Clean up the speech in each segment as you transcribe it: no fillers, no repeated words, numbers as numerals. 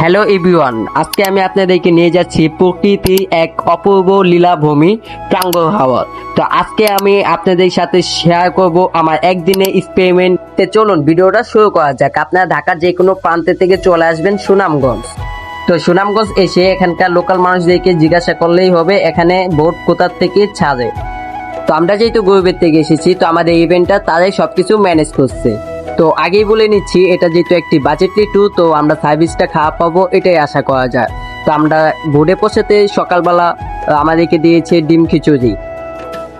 Hello everyone, আজকে আমি আপনাদেরকে নিয়ে যাচ্ছি প্রকৃতির এক অপূর্ব লীলাভূমি টাঙ্গুয়ার হাওর। তো আজকে আমি আপনাদের সাথে শেয়ার করব আমার একদিনের এক্সপেরিমেন্টে। চলুন ভিডিওটা শুরু করা যাক। আপনারা ঢাকার যে কোনো প্রান্ত থেকে চলে আসবেন সুনামগঞ্জ। তো সুনামগঞ্জ এসে এখানকার লোকাল মানুষদেরকে জিজ্ঞাসা করলেই হবে এখানে বোট কোথা থেকে ছাড়ে। তো আমরা যেহেতু গরিবের থেকে এসেছি, তো আমাদের ইভেন্টটা তারাই সবকিছু ম্যানেজ করছে। তো আগেই বলে নিচ্ছি, এটা যেহেতু একটি বাজেটলি ট্যুর, তো আমরা সার্ভিসটা খারাপ পাবো এটাই আশা করা যায়। তো আমরা বোটে পৌঁছাতে সকালবেলা আমাদেরকে দিয়েছে ডিম খিচুড়ি।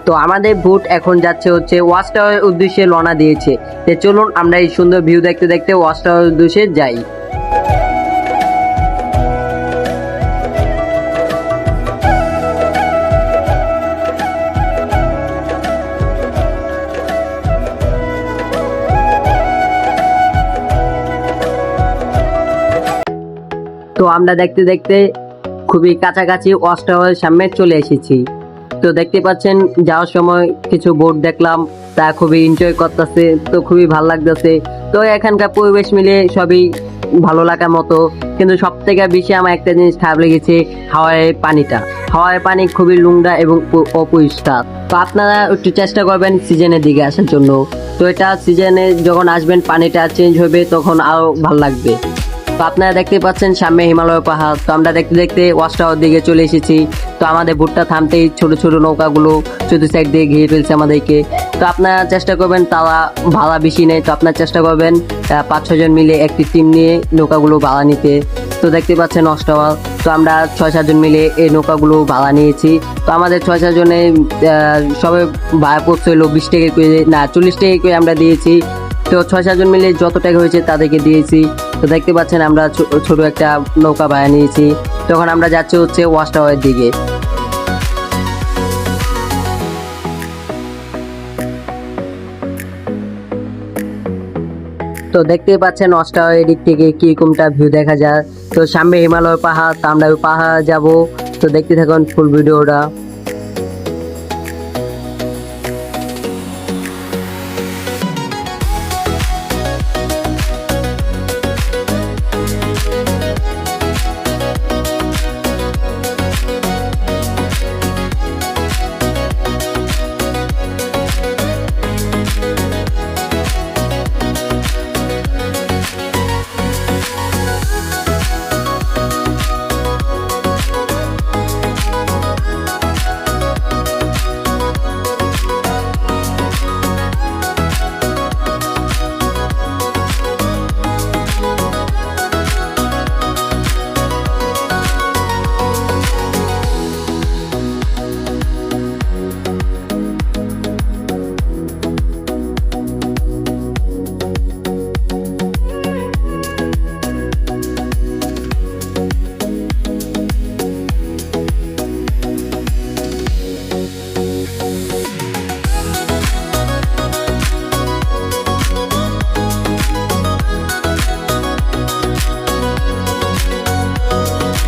তো আমাদের বোট এখন যাচ্ছে হচ্ছে ওয়াচ টাওয়ারের উদ্দেশ্যে রওনা দিয়েছে। তো চলুন আমরা এই সুন্দর ভিউ দেখতে দেখতে ওয়াচ টাওয়ারের উদ্দেশ্যে যাই। তো আমরা দেখতে দেখতে খুবই কাছাকাছি ওয়াচ টাওয়ারের সামনে চলে এসেছি। তো দেখতে পাচ্ছেন যাওয়ার সময় কিছু বোট দেখলাম, তা খুবই এনজয় করতেছে, তো খুবই ভালো লাগতেছে। তো এখানকার পরিবেশ মিলে সবই ভালো লাগার মতো, কিন্তু সব থেকে বেশি আমার একটা জিনিস খারাপ লেগেছে, হাওয়ারের পানিটা। হাওয়ারের পানি খুবই নোংরা এবং অপরিষ্কার। তো আপনারা একটু চেষ্টা করবেন সিজনের দিকে আসার জন্য। তো এটা সিজনে যখন আসবেন পানিটা চেঞ্জ হবে, তখন আরো ভালো লাগবে। তো আপনারা দেখতে পাচ্ছেন সামনে হিমালয় পাহাড়। তো আমরা দেখতে দেখতে ওয়াচ টাওয়ার দিকে চলে এসেছি। তো আমাদের বোটটা থামতেই ছোট ছোট নৌকাগুলো চতুর্থ সাইড দিয়ে ঘিরে ফেলছে আমাদেরকে। তো আপনারা চেষ্টা করবেন, তারা ভাড়া বেশি নেই, তো আপনারা চেষ্টা করবেন 5-6 জন মিলে একটি টিম নিয়ে নৌকাগুলো ভাড়া নিতে। তো দেখতে পাচ্ছেন ওয়াচ টাওয়ার। তো আমরা 6-7 জন মিলে এই নৌকাগুলো ভাড়া নিয়েছি। তো আমাদের 6-7 জনে সবে ভাড়া পড়ছে হলো 20 টাকা করে, না 40 টাকা করে আমরা দিয়েছি। তো 6-7 জন মিলে যত টাকা হয়েছে তাদেরকে দিয়েছি। তো দেখতে পাচ্ছেন আমরা ছোট একটা নৌকা ভাড়া নিয়েছি। তখন আমরা যাচ্ছি হচ্ছে ওয়াচ টাওয়ারের দিকে। তো দেখতেই পাচ্ছেন ওয়াচ টাওয়ারের দিক থেকে কিরকমটা ভিউ দেখা যায়। তো সামনে হিমালয় পাহাড়, তো আমরা ওই পাহাড় যাব। তো দেখতে থাকুন ফুল ভিডিওটা।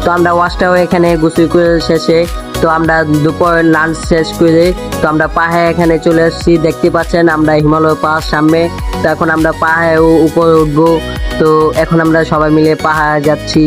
তো আমরা ওয়াচ টাওয়ার এখানে গোসল করে শেষে, তো আমরা দুপুর লাঞ্চ শেষ করে, তো আমরা পাহাড়ে এখানে চলে আসছি। দেখতে পাচ্ছেন আমরা হিমালয় পাহাড় সামনে। তো এখন আমরা পাহাড়ে উপরে উঠবো। তো এখন আমরা সবাই মিলে পাহাড়ে যাচ্ছি।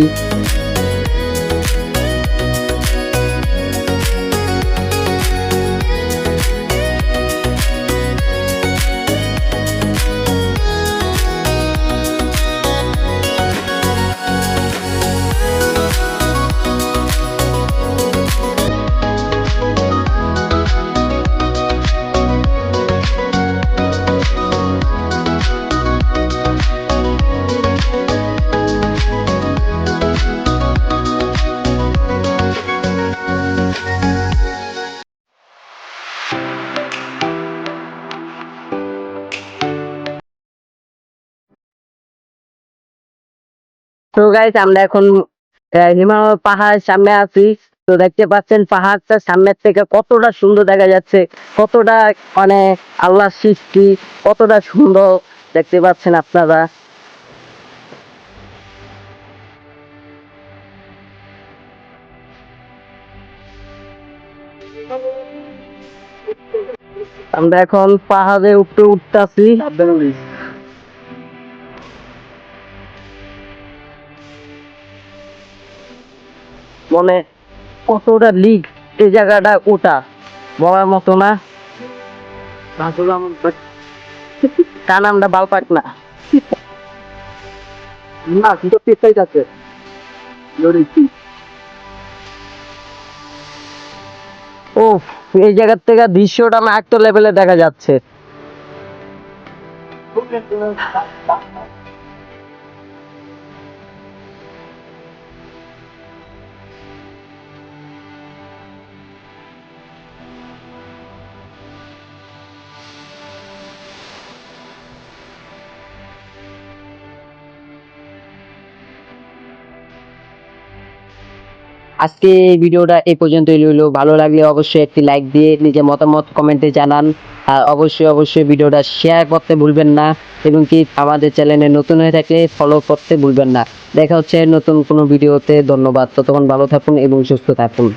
তো গাইস আমরা এখন হিমালয় পাহাড়ের সামনে আছি। তো দেখতে পাচ্ছেন পাহাড়টা সামনের থেকে কতটা সুন্দর দেখা যাচ্ছে, কতটা মানে আল্লাহর সৃষ্টি, কতটা সুন্দর দেখতে পাচ্ছেন আপনারা। আমরা এখন পাহাড়ে উপরে উঠতেছি। মানে কতটা লিক এই জায়গাটা ওটা বলার মতো না। তার নামটা বালপাক না। না কিন্তু চেষ্টাই আছে। ও, এই জায়গার থেকে দৃশ্যটা আমার একটা লেভেলে দেখা যাচ্ছে। আজকে এই ভিডিওটা এই পর্যন্তই রইলো। ভালো লাগলে অবশ্যই একটি লাইক দিয়ে নিজের মতামত কমেন্টে জানান। আর অবশ্যই ভিডিওটা শেয়ার করতে ভুলবেন না, এবং কি আমাদের চ্যানেলে নতুন হয়ে থাকলে ফলো করতে ভুলবেন না। দেখা হচ্ছে নতুন কোনো ভিডিওতে। ধন্যবাদ। ততক্ষণ ভালো থাকুন এবং সুস্থ থাকুন।